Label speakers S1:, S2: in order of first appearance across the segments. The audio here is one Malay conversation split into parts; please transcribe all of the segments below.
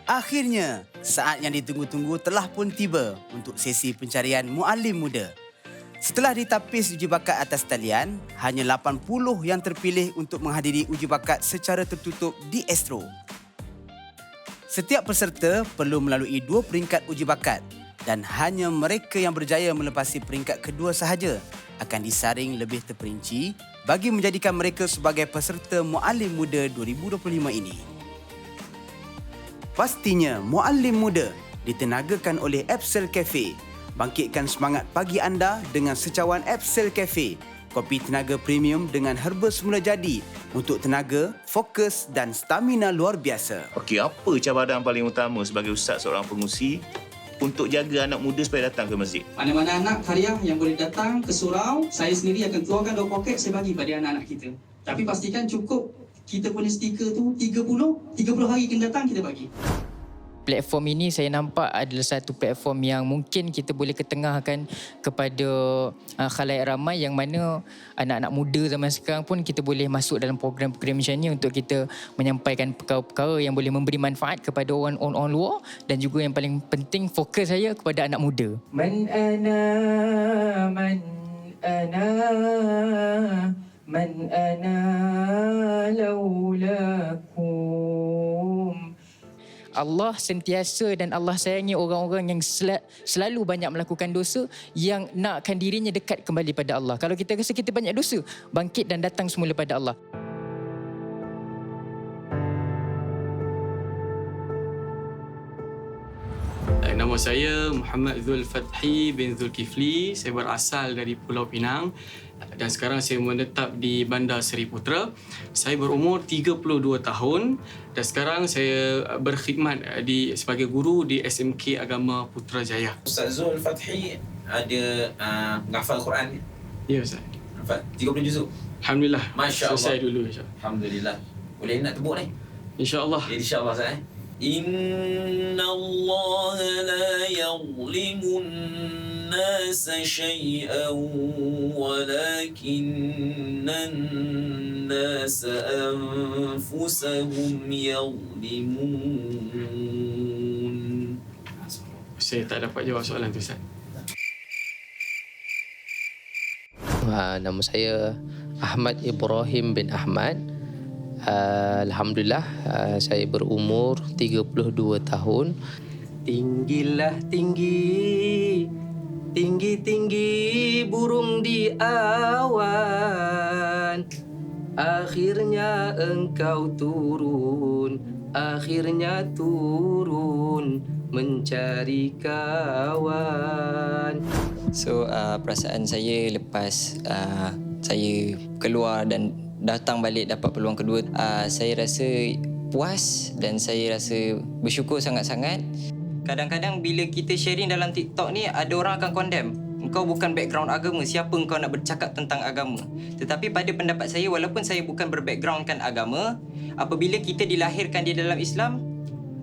S1: Akhirnya, saat yang ditunggu-tunggu telah pun tiba untuk sesi pencarian muallim muda. Setelah ditapis uji bakat atas talian, hanya 80 yang terpilih untuk menghadiri uji bakat secara tertutup di Astro. Setiap peserta perlu melalui 2 peringkat uji bakat dan hanya mereka yang berjaya melepasi peringkat kedua sahaja akan disaring lebih terperinci bagi menjadikan mereka sebagai peserta muallim muda 2025 ini. Pastinya, muallim muda ditenagakan oleh Epsel Cafe. Bangkitkan semangat pagi anda dengan secawan Epsel Cafe. Kopi tenaga premium dengan herba semula jadi untuk tenaga, fokus dan stamina luar biasa.
S2: Okey, apa cabaran paling utama sebagai ustaz seorang pengusi untuk jaga anak muda supaya datang ke masjid?
S3: Mana-mana anak karya yang boleh datang ke surau, saya sendiri akan keluarkan 2 poket saya bagi pada anak-anak kita. Tapi pastikan cukup kita punya stiker tu 30 hari kena datang kita bagi.
S4: Platform ini saya nampak adalah satu platform yang mungkin kita boleh ketengahkan kepada khalayak ramai, yang mana anak-anak muda zaman sekarang pun kita boleh masuk dalam program-program macam ni untuk kita menyampaikan perkara-perkara yang boleh memberi manfaat kepada orang luar, dan juga yang paling penting fokus saya kepada anak muda. Man ana laulakum. Allah sentiasa dan Allah sayangi orang-orang yang selalu banyak melakukan dosa, yang nakkan dirinya dekat kembali pada Allah. Kalau kita rasa kita banyak dosa, bangkit dan datang semula pada Allah.
S5: Nama saya Muhammad Zul Fathi bin Zulkifli. Saya berasal dari Pulau Pinang dan sekarang saya menetap di Bandar Seri Putra. Saya berumur 32 tahun dan sekarang saya berkhidmat sebagai guru di SMK Agama Putrajaya.
S6: Ustaz Zul Fathi ada menghafal Quran ni?
S5: Ya Ustaz.
S6: Hafal 30 juzuk?
S5: Alhamdulillah.
S6: Masya Allah.
S5: Selesai dulu insya-Allah.
S6: Alhamdulillah. Boleh nak tebuk ni?
S5: Insya-Allah.
S6: InsyaAllah Ustaz. Inna Allah la yuzlimun nasa syai'an walakinnan nasa anfusahum yuzlimun.
S5: Saya tak dapat jawab soalan tu Ustaz.
S7: Nama saya Ahmad Ibrahim bin Ahmad. Alhamdulillah, saya berumur 32 tahun. Tinggilah tinggi, tinggi-tinggi burung di awan. Akhirnya engkau turun, akhirnya turun mencari kawan.
S8: So, perasaan saya lepas saya keluar dan datang balik dapat peluang kedua, saya rasa puas dan saya rasa bersyukur sangat-sangat. Kadang-kadang bila kita sharing dalam TikTok ni, ada orang akan condemn. Engkau bukan background agama, siapa engkau nak bercakap tentang agama? Tetapi pada pendapat saya, walaupun saya bukan berbackgroundkan agama, apabila kita dilahirkan di dalam Islam,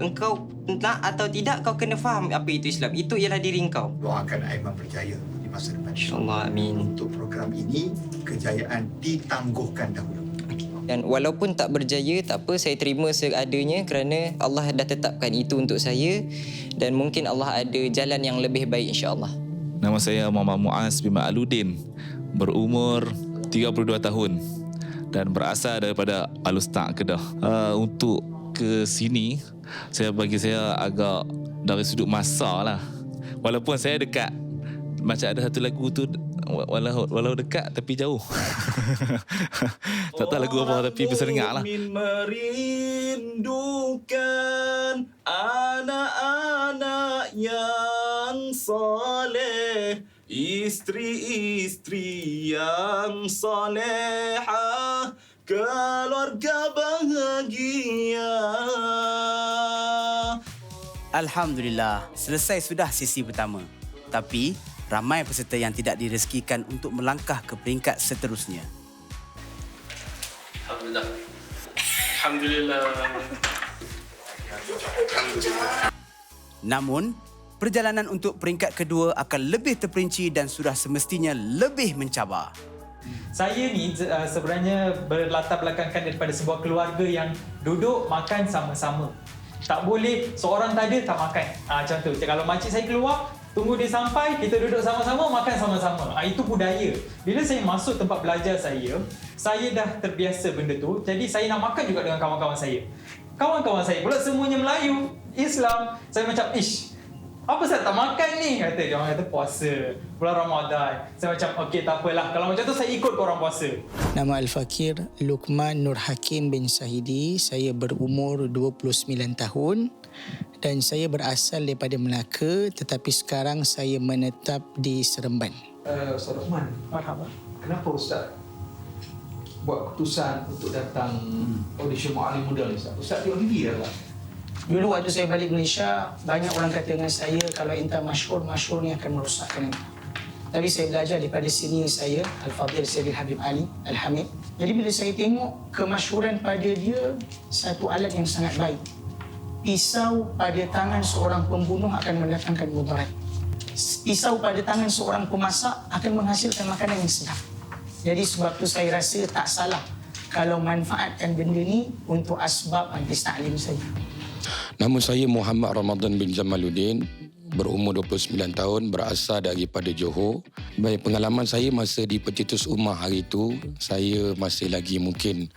S8: engkau nak atau tidak, kau kena faham apa itu Islam. Itu ialah diri engkau.
S9: Doakan Aiman berjaya di masa depan.
S8: InsyaAllah, amin.
S9: Untuk program ini, kejayaan ditangguhkan dahulu.
S8: Dan walaupun tak berjaya, tak apa, saya terima seadanya kerana Allah dah tetapkan itu untuk saya dan mungkin Allah ada jalan yang lebih baik insya-Allah.
S10: Nama saya Muhammad Muaz bin Ma'aludin, berumur 32 tahun dan berasal daripada Alustaq, Kedah. Untuk ke sini, bagi saya agak dari sudut masa lah. Walaupun saya dekat, macam ada satu lagu tu, walau dekat tapi jauh. Tak tahu lagu apa tapi bisa dengar lah.
S2: Merindukan anak-anak yang soleh, isteri-isteri yang solehah, keluarga bahagia.
S1: Alhamdulillah, selesai sudah sesi pertama. Tapi ramai peserta yang tidak direzekikan untuk melangkah ke peringkat seterusnya.
S5: Alhamdulillah. Alhamdulillah.
S1: Namun, perjalanan untuk peringkat kedua akan lebih terperinci dan sudah semestinya lebih mencabar.
S11: Saya ni sebenarnya berlatar belakangkan daripada sebuah keluarga yang duduk makan sama-sama. Tak boleh seorang tak ada, tak makan. Macam tu. Kalau makcik saya keluar, tunggu dia sampai, kita duduk sama-sama, makan sama-sama. Itu budaya. Bila saya masuk tempat belajar saya dah terbiasa benda tu. Jadi saya nak makan juga dengan kawan-kawan saya. Kawan-kawan saya pula semuanya Melayu, Islam. Saya macam, apa saya tak makan ni? Kata dia orang kata puasa bulan Ramadan. Saya macam okey tak apalah. Kalau macam tu saya ikut korang puasa.
S12: Nama Al-Fakir Luqman Nur Hakim bin Sahidi. Saya berumur 29 tahun dan saya berasal daripada Melaka tetapi sekarang saya menetap di Seremban.
S13: Ustaz Luqman, marhaba. Kenapa Ustaz buat keputusan untuk datang audisi Muallim Muda ni Ustaz? Ustaz tengok TV dah tak?
S12: Dulu waktu saya balik Malaysia, banyak orang kata dengan saya kalau intan masyhur ni akan merosakkan intan. Tapi saya belajar daripada senior saya, Al-Fadhil Sayyidil Habib Ali Al-Hamid. Jadi bila saya tengok kemasyhuran pada dia, satu alat yang sangat baik. Pisau pada tangan seorang pembunuh akan mendatangkan mudarat. Pisau pada tangan seorang pemasak akan menghasilkan makanan yang sedap. Jadi sebab tu saya rasa tak salah kalau manfaatkan benda ni untuk asbab majlis taklim saja.
S14: Nama saya Muhammad Ramadan bin Jamaluddin, berumur 29 tahun, berasal daripada Johor. Baik, pengalaman saya masa di Pencetus Ummah hari itu, saya masih lagi mungkin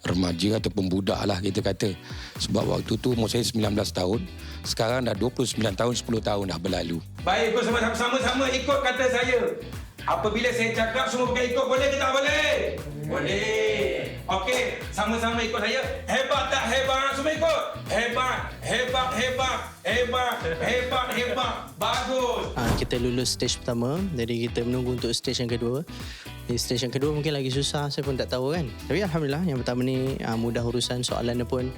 S14: remaja ataupun budak lah kita kata. Sebab waktu tu umur saya 19 tahun, sekarang dah 29 tahun, 10 tahun dah berlalu.
S15: Baik, ikut sama-sama ikut kata saya. Apabila saya cakap semua pakai ikut, boleh ke tak boleh? Boleh. Okey, sama-sama ikut saya. Hebat tak hebat? Semua ikut. Hebat, hebat, hebat, hebat, hebat, hebat. Bagus.
S16: Kita lulus stage pertama, jadi kita menunggu untuk stage yang kedua. Di stage yang kedua mungkin lagi susah, saya pun tak tahu kan. Tapi Alhamdulillah yang pertama ni mudah urusan, soalan dia pun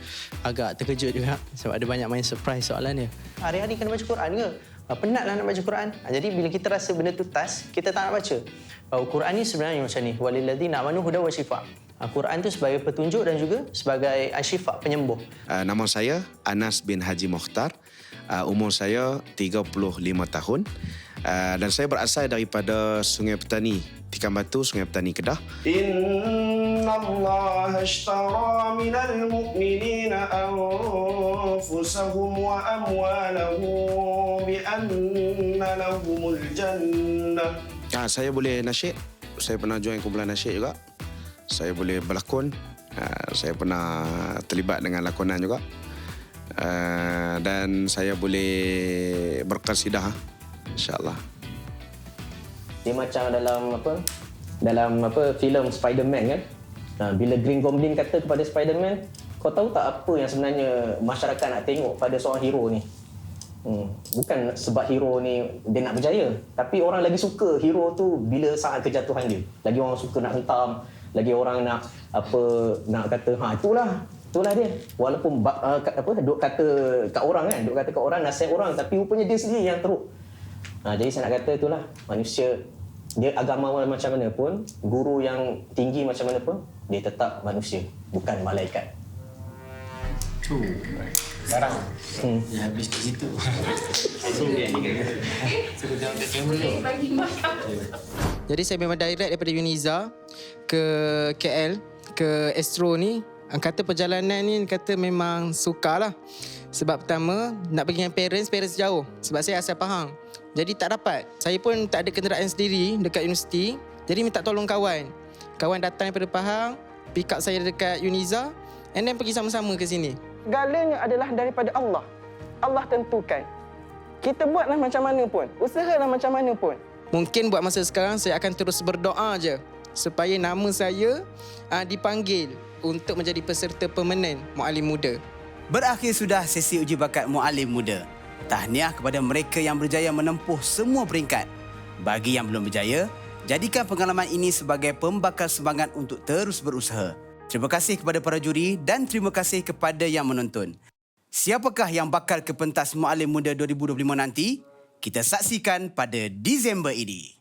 S16: agak terkejut juga sebab ada banyak main surprise soalan dia. Hari-hari kena baca Quran ke? Penatlah nak baca Quran. Jadi bila kita rasa benda tu tas, kita tak nak baca. Quran ni sebenarnya macam ni. Walilladzina amanu huda wa shifa. Quran tu sebagai petunjuk dan juga sebagai syifa penyembuh.
S17: Nama saya Anas bin Haji Mokhtar. Umur saya 35 tahun. Dan saya berasal daripada Sungai Petani, Tikan Batu, Sungai Petani, Kedah.
S18: Inna Allah ashtara minal mu'minina anfusahum wa amwalahum bi anna lahumul jannah.
S17: Saya boleh nasyid. Saya pernah join kumpulan nasyid juga. Saya boleh berlakon. Saya pernah terlibat dengan lakonan juga. Dan saya boleh berqasidah, insya-Allah.
S16: Dia macam dalam filem Spider-Man kan. Bila Green Goblin kata kepada Spider-Man, kau tahu tak apa yang sebenarnya masyarakat nak tengok pada seorang hero ni? Bukan sebab hero ni dia nak berjaya, tapi orang lagi suka hero tu bila saat kejatuhan dia. Lagi orang suka nak hentam, lagi orang nak kata itulah dia. Walaupun duk kata kat orang kan, duk kata kat orang, nasihat orang, tapi rupanya dia sendiri yang teruk. Jadi saya nak kata itulah manusia, dia agama macam mana pun, guru yang tinggi macam mana pun, dia tetap manusia, bukan malaikat.
S6: Sekarang dia habis di situ.
S19: Jadi saya memang direct daripada Uniza ke KL, ke Astro ni. Kata perjalanan ni kata memang sukarlah. Sebab pertama nak pergi dengan parents jauh. Sebab saya asal Pahang. Jadi tak dapat. Saya pun tak ada kenderaan sendiri dekat universiti. Jadi minta tolong kawan. Kawan datang daripada Pahang, pick up saya dekat Uniza, and then pergi sama-sama ke sini.
S20: Galanya adalah daripada Allah. Allah tentukan. Kita buatlah macam mana pun. Usahalah macam mana pun.
S19: Mungkin buat masa sekarang saya akan terus berdoa je supaya nama saya dipanggil untuk menjadi peserta permanen Muallim Muda.
S1: Berakhir sudah sesi uji bakat Muallim Muda. Tahniah kepada mereka yang berjaya menempuh semua peringkat. Bagi yang belum berjaya, jadikan pengalaman ini sebagai pembakar semangat untuk terus berusaha. Terima kasih kepada para juri dan terima kasih kepada yang menonton. Siapakah yang bakal ke pentas Muallim Muda 2025 nanti? Kita saksikan pada Disember ini.